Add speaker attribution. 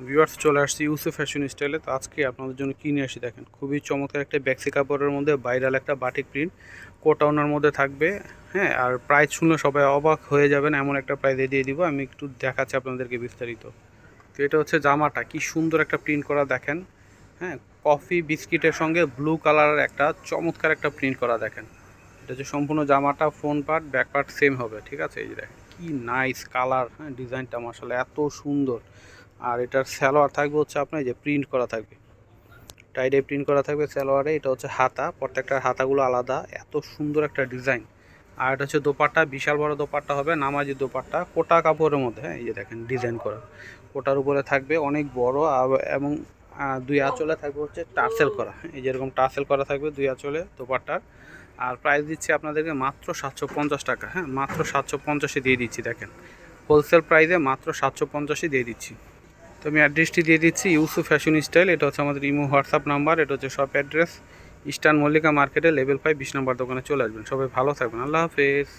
Speaker 1: Viewers চলে আসছি Yusuf fashion স্টাইলে। তো আজকে আপনাদের জন্য কিনে আসি, দেখেন খুবই চমৎকার একটা ব্যাক্সি কাপড়ের মধ্যে ভাইরাল একটা বাটিক প্রিন্ট কোটা ওনার মধ্যে থাকবে। হ্যাঁ, আর প্রাইস শুনলে সবাই অবাক হয়ে যাবেন, এমন একটা প্রাইসে দিয়ে দিব। আমি একটু দেখাচ্ছি আপনাদেরকে বিস্তারিত। তো এটা হচ্ছে জামাটা, কি সুন্দর একটা প্রিন্ট করা দেখেন। হ্যাঁ, কফি বিস্কিটের সঙ্গে ব্লু কালারের একটা চমৎকার একটা প্রিন্ট করা দেখেন। এটা হচ্ছে সম্পূর্ণ জামাটা, front part back part same হবে, ঠিক আছে। এই যে দেখেন কি নাইস কালার, হ্যাঁ ডিজাইনটা মাশাআল্লাহ এত সুন্দর। আর এটার সালোয়ার থাকবে হচ্ছে আপনার যে প্রিন্ট করা থাকবে, টাইডে প্রিন্ট করা থাকবে সালোয়ারে। এটা হচ্ছে হাতা, প্রত্যেকটা হাতাগুলো আলাদা, এত সুন্দর একটা ডিজাইন। আর এটা হচ্ছে দোপাট্টা, বিশাল বড় দোপাট্টা হবে, নামাজি দোপাট্টা কোটা কাপড়ের মধ্যে। হ্যাঁ, এই যে দেখেন ডিজাইন করা, কোটার উপরে থাকবে অনেক বড়। এবং দুই আঁচলে থাকবে হচ্ছে টার্সেল করা, এই যেরকম টার্সেল করা থাকবে দুই আঁচলে দোপাট্টার। আর প্রাইস দিচ্ছি আপনাদেরকে মাত্র 750 টাকা। হ্যাঁ, মাত্র 750-এ দিয়ে দিচ্ছি, দেখেন হোলসেল প্রাইসে মাত্র 750-এ দিয়ে দিচ্ছি। তো আমি অ্যাড্রেসটি দিয়ে দিচ্ছি, ইউসুফ ফ্যাশন স্টাইল। এটা হচ্ছে আমাদের ইমো হোয়াটসঅ্যাপ নাম্বার। এটা হচ্ছে শপ অ্যাড্রেস ইস্টার্ন মল্লিকা মার্কেটে লেভেল 5 20 নম্বর দোকানে চলে আসবেন। সবাই ভালো থাকবেন, আল্লাহ হাফেজ।